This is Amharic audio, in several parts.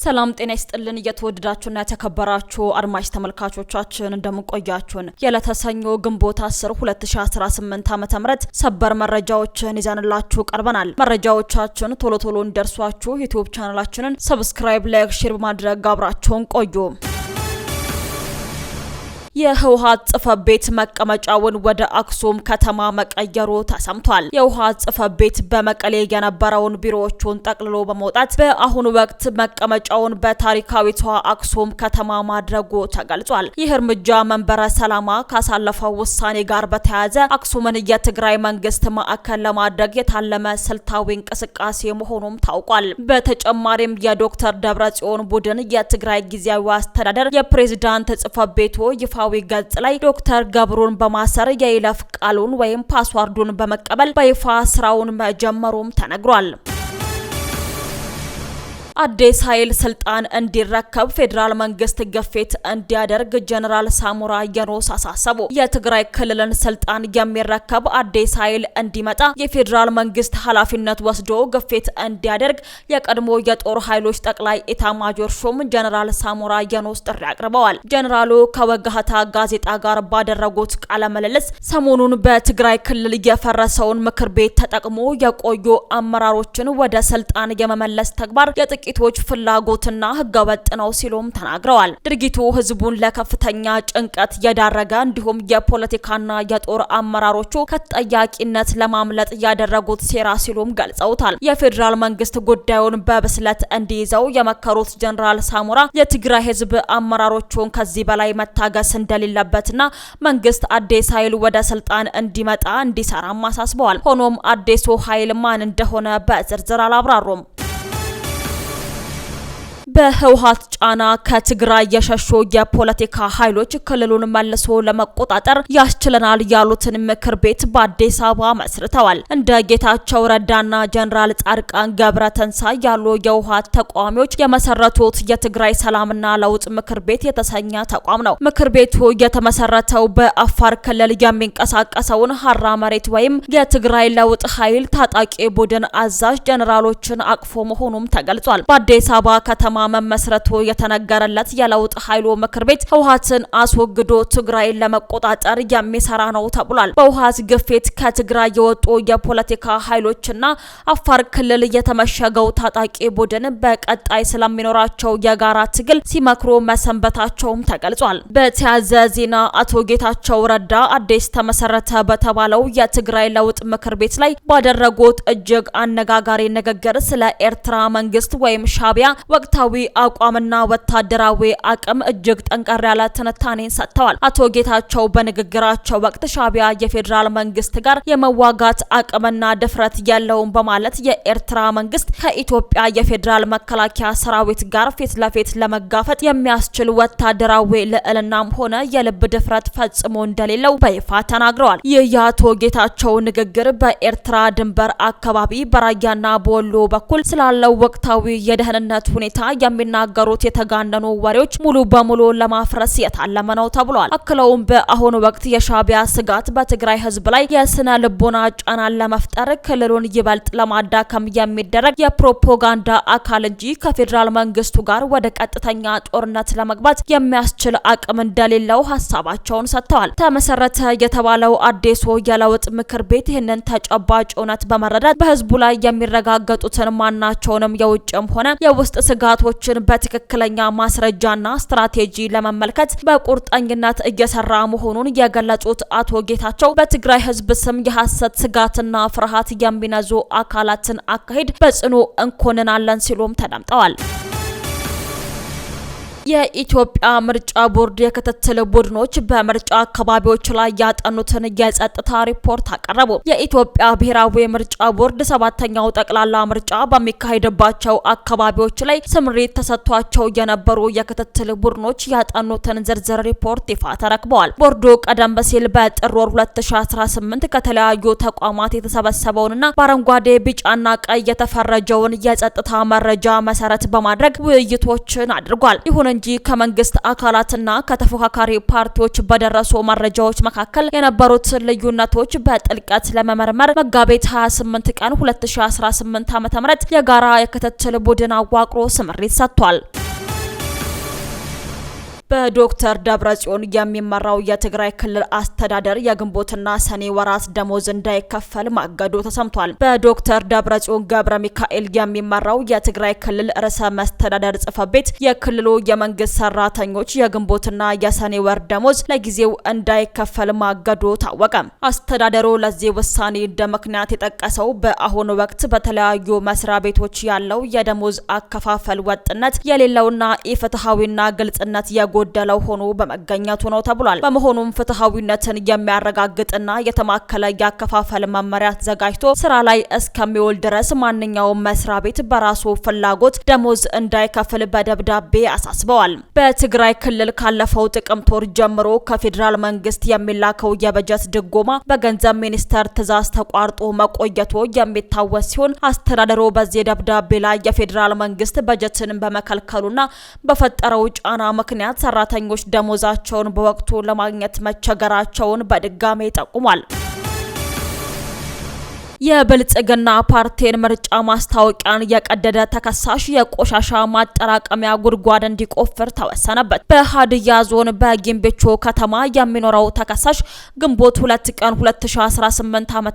ሰላም ጤና ይስጥልን እየተወደዳችሁና የተከበራችሁ አድማጭ ተመልካቾቻችን እንደምንቆያችሁን የለተሰኞ ግንቦት 10 2018 ዓ.ም ሰበር መረጃዎችን ይዘንላችሁ ቀርበናል። መረጃዎቻችን ቶሎ እንዲደርሷችሁ ዩቲዩብ ቻናላችንን ሰብስክራይብ፣ ላይክ፣ ሼር በማድረግ አብራችሁን ቆዩ። የህወሓት ጽሕፈት ቤት መቀመጫውን ወደ አክሱም ከተማ መቀየሩ ተሰምቷል። የህወሓት ጽሕፈት ቤት በመቀሌ የነበረውን ቢሮዎቹን ጠቅልሎ በመውጣት በአሁኑ ወቅት መቀመጫውን በታሪካዊቷ አክሱም ከተማ ማድረጉ ተገልጿል። ይህ እርምጃ መንበረ ሰላማ ካሳለፈው ውሳኔ ጋር በተያያዘ አክሱምን የትግራይ መንግስት ማዕከል ለማድረግ የታለመ ስልታዊ እንቅስቃሴ መሆኑም ታውቋል። በተጨማሪም የዶክተር ደብረጽዮን ቡድን የትግራይ ጊዜያዊ አስተዳደር የፕሬዝዳንት ጽሕፈት ቤቱ ይፋ ገጽ ላይ ዶክተር ገብሩን በማሰር የይለፍ ቃሉን ወይም ፓስዋርዱን በመቀበል በይፋ ስራውን መጀመሩም ተነግሯል። አዲስ ኃይል ስልጣን እንዲረከብ ፌዴራል መንግስት ግፊት እንዲያደርግ ጀነራል ሳሞራ የኑስ አሳሰቡ። የትግራይ ክልልን ስልጣን የሚረከብ አዲስ ኃይል እንዲመጣ የፌዴራል መንግስት ኃላፊነት ወስዶ ግፊት እንዲያደርግ የቀድሞ የጦር ኃይሎች ጠቅላይ ኤታማዦር ሹም ጀነራል ሳሞራ የኑስ ጥሪ አቅርበዋል። ጀነራሉ ከወጋህታ ጋዜጣ ጋር ባደረጉት ቃለ ምልልስ ሰሞኑን በትግራይ ክልል የፈረሰውን ምክር ቤት ተጠቅሞ የቆዩ አመራሮችን ወደ ስልጣን የመመለስ ተግባር ጥቂቶች ፍላጎትና ህገወጥ ነው ሲሉም ተናግረዋል። ድርጊቱ ህዝቡን ለከፍተኛ ጭንቀት የዳረገ እንዲሁም የፖለቲካና የጦር አመራሮቹ ከተጠያቂነት ለማምለጥ ያደረጉት ሴራ ሲሉም ገልጸውታል። የፌዴራል መንግስት ጉዳዩን በብስለት እንዲይዘው የመከሩት ጀነራል ሳሞራ የትግራይ ህዝብ አመራሮቹን ከዚህ በላይ መታገስ እንደሌለበትና መንግስት አዲስ ኃይል ወደ ስልጣን እንዲመጣ እንዲሰራም አሳስበዋል። ሆኖም አዲሱ ኃይል ማን እንደሆነ በዝርዝር አላብራሩም። በህወሓት ጫና ከትግራይ የሸሹ የፖለቲካ ኃይሎች ክልሉን መልሶ ለመቆጣጠር ያስችለናል ያሉትን ምክር ቤት በአዲስ አበባ መስርተዋል። እንደ ጌታቸው ረዳና ጀነራል ጻድቃን ገብረተንሳይ ያሉ የህወሓት ተቃዋሚዎች የመሰረቱት የትግራይ ሰላምና ለውጥ ምክር ቤት የተሰኘ ተቋም ነው። ምክር ቤቱ የተመሰረተው በአፋር ክልል የሚንቀሳቀሰውን ሀራ መሬት ወይም የትግራይ ለውጥ ኃይል ታጣቂ ቡድን አዛዥ ጀነራሎችን አቅፎ መሆኑም ተገልጿል። በአዲስ አበባ ከተማ መመስረቱ የተነገረለት የለውጥ ኃይሉ ምክር ቤት ህወሓትን አስወግዶ ትግራይን ለመቆጣጠር የሚሰራ ነው ተብሏል። በህወሓት ግፊት ከትግራይ የወጡ የፖለቲካ ኃይሎችና አፋር ክልል የተመሸገው ታጣቂ ቡድን በቀጣይ ስለሚኖራቸው የጋራ ትግል ሲመክሩ መሰንበታቸውም ተገልጿል። በተያያዘ ዜና አቶ ጌታቸው ረዳ አዲስ ተመሰረተ በተባለው የትግራይ ለውጥ ምክር ቤት ላይ ባደረጉት እጅግ አነጋጋሪ ንግግር ስለ ኤርትራ መንግስት ወይም ሻዕቢያ ወቅታዊ አቋምና ወታደራዊ አቅም እጅግ ጠንቀር ያለ ትንታኔን ሰጥተዋል። አቶ ጌታቸው በንግግራቸው ወቅት ሻዕቢያ የፌዴራል መንግስት ጋር የመዋጋት አቅምና ድፍረት የለውም በማለት የኤርትራ መንግስት ከኢትዮጵያ የፌዴራል መከላከያ ሰራዊት ጋር ፊት ለፊት ለመጋፈጥ የሚያስችል ወታደራዊ ልዕልናም ሆነ የልብ ድፍረት ፈጽሞ እንደሌለው በይፋ ተናግረዋል። ይህ የአቶ ጌታቸው ንግግር በኤርትራ ድንበር አካባቢ በራያና በወሎ በኩል ስላለው ወቅታዊ የደህንነት ሁኔታ የሚናገሩት የተጋነኑ ወሬዎች ሙሉ በሙሉ ለማፍረስ የታለመ ነው ተብሏል። አክለውም በአሁኑ ወቅት የሻዕቢያ ስጋት በትግራይ ህዝብ ላይ የስነ ልቦና ጫናን ለመፍጠር ክልሉን ይበልጥ ለማዳከም የሚደረግ የፕሮፓጋንዳ አካል እንጂ ከፌዴራል መንግስቱ ጋር ወደ ቀጥተኛ ጦርነት ለመግባት የሚያስችል አቅም እንደሌለው ሀሳባቸውን ሰጥተዋል። ተመሰረተ የተባለው አዲሱ የለውጥ ምክር ቤት ይህንን ተጨባጭ እውነት በመረዳት በህዝቡ ላይ የሚረጋገጡትን ማናቸውንም የውጭም ሆነ የውስጥ ስጋቶችን በትክክለኛ ማስረጃና ስትራቴጂ ለመመልከት በቁርጠኝነት እየሰራ መሆኑን የገለጹት አቶ ጌታቸው በትግራይ ህዝብ ስም የሐሰት ስጋትና ፍርሃት የሚነዙ አካላትን አካሄድ በጽኑ እንኮንናለን ሲሉም ተደምጠዋል። የኢትዮጵያ ምርጫ ቦርድ የክትትል ቡድኖች በምርጫ አካባቢዎች ላይ ያጠኑትን የጸጥታ ሪፖርት አቀረቡ። የኢትዮጵያ ብሔራዊ ምርጫ ቦርድ 7ኛው ጠቅላላ ምርጫ በሚካሄድባቸው አካባቢዎች ላይ ስምሪት ተሰጥቷቸው የነበሩ የክትትል ቡድኖች ያጠኑትን ዝርዝር ሪፖርት ይፋ ተረክበዋል። ቦርዱ ቀደም ሲል በጥር ወር 2018 ከተለያዩ ተቋማት የተሰበሰበውንና በአረንጓዴ ቢጫና ቀይ የተፈረጀውን የጸጥታ መረጃ መሰረት በማድረግ ውይይቶችን አድርጓል። ይሁን እንጂ ከመንግስት አካላትና ከተፎካካሪ ፓርቲዎች በደረሱ መረጃዎች መካከል የነበሩት ልዩነቶች በጥልቀት ለመመርመር መጋቢት 28 ቀን 2018 ዓ.ም የጋራ የክትትል ቡድን አዋቅሮ ስምሪት ሰጥቷል። በዶክተር ደብረጽዮን የሚመራው የትግራይ ክልል አስተዳደር የግንቦትና ሰኔ ወራት ደሞዝ እንዳይከፈል ማገዱ ተሰምቷል። በዶክተር ደብረጽዮን ገብረ ሚካኤል የሚመራው የትግራይ ክልል ርዕሰ መስተዳደር ጽሕፈት ቤት የክልሉ የመንግስት ሰራተኞች የግንቦትና የሰኔ ወር ደሞዝ ለጊዜው እንዳይከፈል ማገዱ ታወቀ። አስተዳደሩ ለዚህ ውሳኔ እንደ ምክንያት የጠቀሰው በአሁኑ ወቅት በተለያዩ መስሪያ ቤቶች ያለው የደሞዝ አከፋፈል ወጥነት የሌለውና ኢፍትሐዊና ግልጽነት ጎደለው ሆኖ በመገኘቱ ነው ተብሏል። በመሆኑም ፍትሐዊነትን የሚያረጋግጥና የተማከለ ያከፋፈል መመሪያ ተዘጋጅቶ ስራ ላይ እስከሚውል ድረስ ማንኛውም መስሪያ ቤት በራሱ ፍላጎት ደሞዝ እንዳይከፍል በደብዳቤ አሳስበዋል። በትግራይ ክልል ካለፈው ጥቅምት ወር ጀምሮ ከፌዴራል መንግስት የሚላከው የበጀት ድጎማ በገንዘብ ሚኒስቴር ትዕዛዝ ተቋርጦ መቆየቱ የሚታወስ ሲሆን አስተዳደሩ በዚህ ደብዳቤ ላይ የፌዴራል መንግስት በጀትን በመከልከሉና በፈጠረው ጫና ምክንያት ሰራተኞች ደሞዛቸውን በወቅቱ ለማግኘት መቸገራቸውን በድጋሜ ጠቁሟል። የብልጽግና ፓርቲን ምርጫ ማስታወቂያን የቀደደ ተከሳሽ የቆሻሻ ማጠራቀሚያ ጉድጓድ እንዲቆፍር ተወሰነበት። በሀዲያ ዞን በጊምቢቾ ከተማ የሚኖረው ተከሳሽ ግንቦት 2 ቀን 2018 ዓ.ም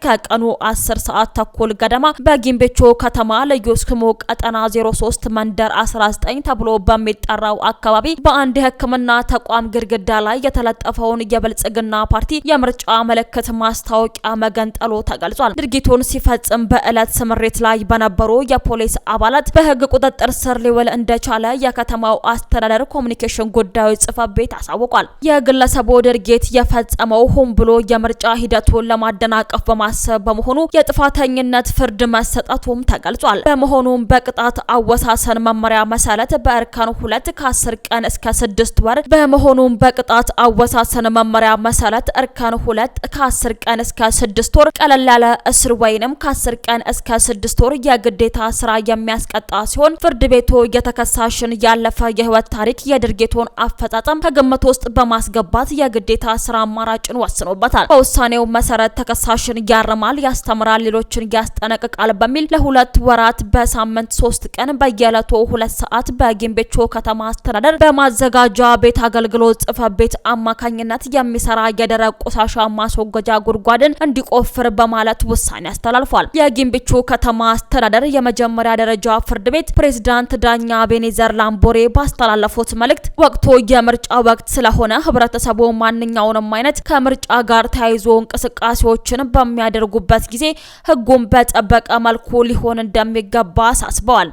ከቀኑ 10 ሰዓት ተኩል ገደማ በጊምቢቾ ከተማ ልዩ ስሙ ቀጠና 03 መንደር 19 ተብሎ በሚጠራው አካባቢ በአንድ የሕክምና ተቋም ግድግዳ ላይ የተለጠፈውን የብልጽግና ፓርቲ የምርጫ ምልክት ማስታወቂያ መገንጠሉ ተገልጿል። ድርጊቱን ሲፈጽም በዕለት ስምሪት ላይ በነበሩ የፖሊስ አባላት በህግ ቁጥጥር ስር ሊውል እንደቻለ የከተማው አስተዳደር ኮሙኒኬሽን ጉዳዮች ጽሕፈት ቤት አሳውቋል። የግለሰቡ ድርጊት የፈጸመው ሆን ብሎ የምርጫ ሂደቱን ለማደናቀፍ በማሰብ በመሆኑ የጥፋተኝነት ፍርድ መሰጠቱም ተገልጿል። በመሆኑም በቅጣት አወሳሰን መመሪያ መሰረት በእርከን 2 ከ10 ቀን እስከ 6 ወር በመሆኑም በቅጣት አወሳሰን መመሪያ መሰረት እርከን 2 ከ10 ቀን እስከ 6 ወር ቀለል ያለ እስር ወይንም ከ10 ቀን እስከ 6 ወር የግዴታ ስራ የሚያስቀጣ ሲሆን ፍርድ ቤቱ የተከሳሽን ያለፈ የህይወት ታሪክ የድርጊቱን አፈጻጸም ከግምት ውስጥ በማስገባት የግዴታ ስራ አማራጭን ወስኖበታል። በውሳኔው መሰረት ተከሳሽን ያርማል፣ ያስተምራል፣ ሌሎችን ያስጠነቅቃል በሚል ለ2 ወራት በሳምንት 3 ቀን በየዕለቱ 2 ሰዓት በጊምቢቾ ከተማ አስተዳደር በማዘጋጃ ቤት አገልግሎት ጽሕፈት ቤት አማካኝነት የሚሰራ የደረቅ ቆሻሻ ማስወገጃ ጉድጓድን እንዲቆፍር በማለት ውሳኔ አስተላልፏል። የጊምቢቾ ከተማ አስተዳደር የመጀመሪያ ደረጃ ፍርድ ቤት ፕሬዝዳንት ዳኛ ቤኔዘር ላምቦሬ ባስተላለፉት መልእክት ወቅቱ የምርጫ ወቅት ስለሆነ ህብረተሰቡ ማንኛውንም አይነት ከምርጫ ጋር ተያይዞ እንቅስቃሴዎችን በሚያደርጉበት ጊዜ ህጉን በጠበቀ መልኩ ሊሆን እንደሚገባ አሳስበዋል።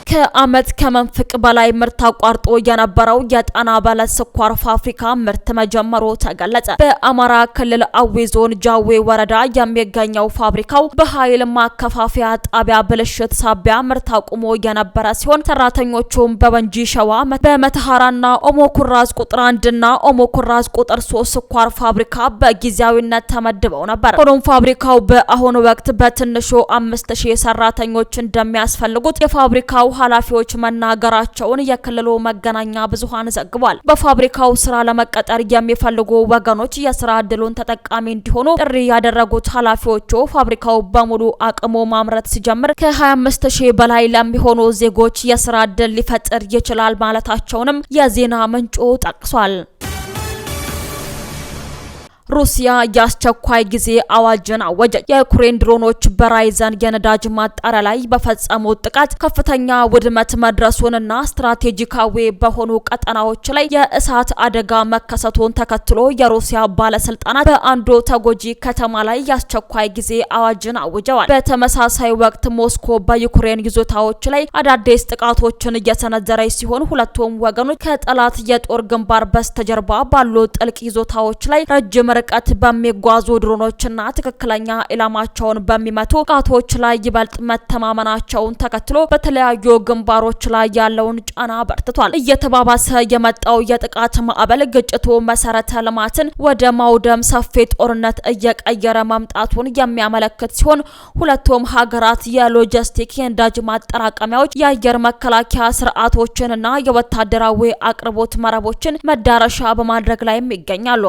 ከዓመት ከመንፍቅ በላይ ምርት አቋርጦ የነበረው የጣና በለስ ስኳር ፋብሪካ ምርት መጀመሩ ተገለጸ። በአማራ ክልል አዊ ዞን ጃዌ ወረዳ የሚገኘው ፋብሪካው በኃይል ማከፋፈያ ጣቢያ ብልሽት ሳቢያ ምርት አቁሞ የነበረ ሲሆን ሰራተኞቹም በወንጂ ሸዋ፣ በመተሃራና ኦሞ ኩራዝ ቁጥር 1 እና ኦሞ ኩራዝ ቁጥር 3 ስኳር ፋብሪካ በጊዜያዊነት ተመድበው ነበር። ሆኖም ፋብሪካው በአሁኑ ወቅት በትንሹ 5000 ሰራተኞች እንደሚያስፈልጉት የፋብሪካው ኃላፊዎች መናገራቸውን የክልሉ መገናኛ ብዙሃን ዘግቧል። በፋብሪካው ስራ ለመቀጠር የሚፈልጉ ወገኖች የስራ ዕድሉን ተጠቃሚ እንዲሆኑ ጥሪ ያደረጉት ኃላፊዎቹ ፋብሪካው በሙሉ አቅሙ ማምረት ሲጀምር ከ25000 በላይ ለሚሆኑ ዜጎች የስራ ዕድል ሊፈጥር ይችላል ማለታቸውንም የዜና ምንጩ ጠቅሷል። ሩሲያ የአስቸኳይ ጊዜ አዋጅን አወጀች። የዩክሬን ድሮኖች በራይዘን የነዳጅ ማጣሪያ ላይ በፈጸሙት ጥቃት ከፍተኛ ውድመት መድረሱንና ስትራቴጂካዊ በሆኑ ቀጠናዎች ላይ የእሳት አደጋ መከሰቱን ተከትሎ የሩሲያ ባለስልጣናት በአንዱ ተጎጂ ከተማ ላይ የአስቸኳይ ጊዜ አዋጅን አውጀዋል። በተመሳሳይ ወቅት ሞስኮ በዩክሬን ይዞታዎች ላይ አዳዲስ ጥቃቶችን እየሰነዘረች ሲሆን ሁለቱም ወገኖች ከጠላት የጦር ግንባር በስተጀርባ ባሉ ጥልቅ ይዞታዎች ላይ ረጅም ርቀት በሚጓዙ ድሮኖችና ትክክለኛ ኢላማቸውን በሚመቱ ጥቃቶች ላይ ይበልጥ መተማመናቸውን ተከትሎ በተለያዩ ግንባሮች ላይ ያለውን ጫና በርትቷል። እየተባባሰ የመጣው የጥቃት ማዕበል ግጭቱ መሰረተ ልማትን ወደ ማውደም ሰፊ ጦርነት እየቀየረ መምጣቱን የሚያመለክት ሲሆን ሁለቱም ሀገራት የሎጂስቲክ የነዳጅ ማጠራቀሚያዎች፣ የአየር መከላከያ ስርዓቶችንና የወታደራዊ አቅርቦት መረቦችን መዳረሻ በማድረግ ላይ ይገኛሉ።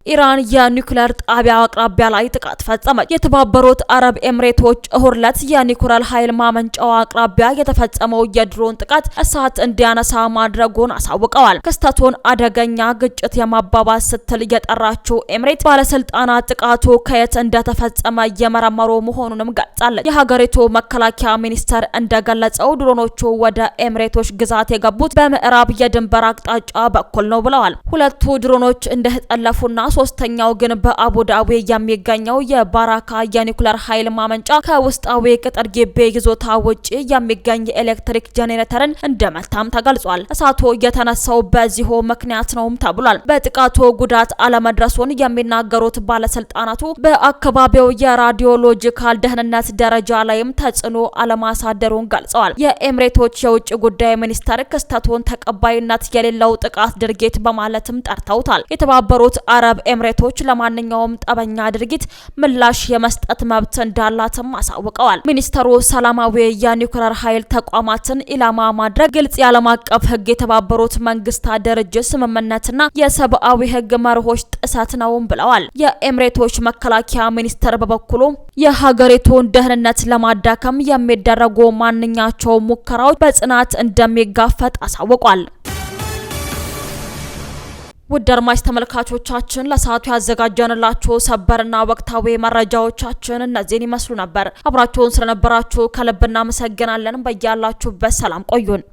ኢራን የኒውክሌር ጣቢያ አቅራቢያ ላይ ጥቃት ፈጸመች። የተባበሩት አረብ ኤምሬቶች እሁድ ዕለት የኒውክሌር ኃይል ማመንጫው አቅራቢያ የተፈጸመው የድሮን ጥቃት እሳት እንዲያነሳ ማድረጉን አሳውቀዋል። ክስተቱን አደገኛ ግጭት የማባባስ ስትል የጠራችው ኤምሬት ባለስልጣናት ጥቃቱ ከየት እንደተፈጸመ እየመረመሩ መሆኑንም ገልጻለች። የሀገሪቱ መከላከያ ሚኒስቴር እንደገለጸው ድሮኖቹ ወደ ኤምሬቶች ግዛት የገቡት በምዕራብ የድንበር አቅጣጫ በኩል ነው ብለዋል። ሁለቱ ድሮኖች እንደተጠለፉና ሶስተኛው ግን በአቡዳቢ የሚገኘው የባራካ የኒውክሌር ኃይል ማመንጫ ከውስጣዊ ቅጥር ግቢ ይዞታ ውጪ የሚገኝ የኤሌክትሪክ ጄኔሬተርን እንደመታም ተገልጿል። እሳቱ የተነሳው በዚሁ ምክንያት ነውም ተብሏል። በጥቃቱ ጉዳት አለመድረሱን የሚናገሩት ባለስልጣናቱ በአካባቢው የራዲዮሎጂካል ደህንነት ደረጃ ላይም ተጽዕኖ አለማሳደሩን ገልጸዋል። የኤምሬቶች የውጭ ጉዳይ ሚኒስቴር ክስተቱን ተቀባይነት የሌለው ጥቃት ድርጊት በማለትም ጠርተውታል። የተባበሩት አረብ ኤምሬቶች ለማንኛውም ጠበኛ ድርጊት ምላሽ የመስጠት መብት እንዳላትም አሳውቀዋል። ሚኒስተሩ ሰላማዊ የኒውክሌር ኃይል ተቋማትን ኢላማ ማድረግ ግልጽ የዓለም አቀፍ ሕግ፣ የተባበሩት መንግስታት ድርጅት ስምምነትና የሰብአዊ ሕግ መርሆች ጥሰት ነው ብለዋል። የኤምሬቶች መከላከያ ሚኒስተር በበኩሉ የሀገሪቱን ደህንነት ለማዳከም የሚደረጉ ማንኛቸውም ሙከራዎች በጽናት እንደሚጋፈጥ አሳውቋል። ውድ አድማጭ ተመልካቾቻችን ለሰዓቱ ያዘጋጀንላችሁ ሰበርና ወቅታዊ መረጃዎቻችን እነዚህን ይመስሉ ነበር። አብራችሁን ስለነበራችሁ ከልብ እናመሰግናለን። በያላችሁበት ሰላም ቆዩን።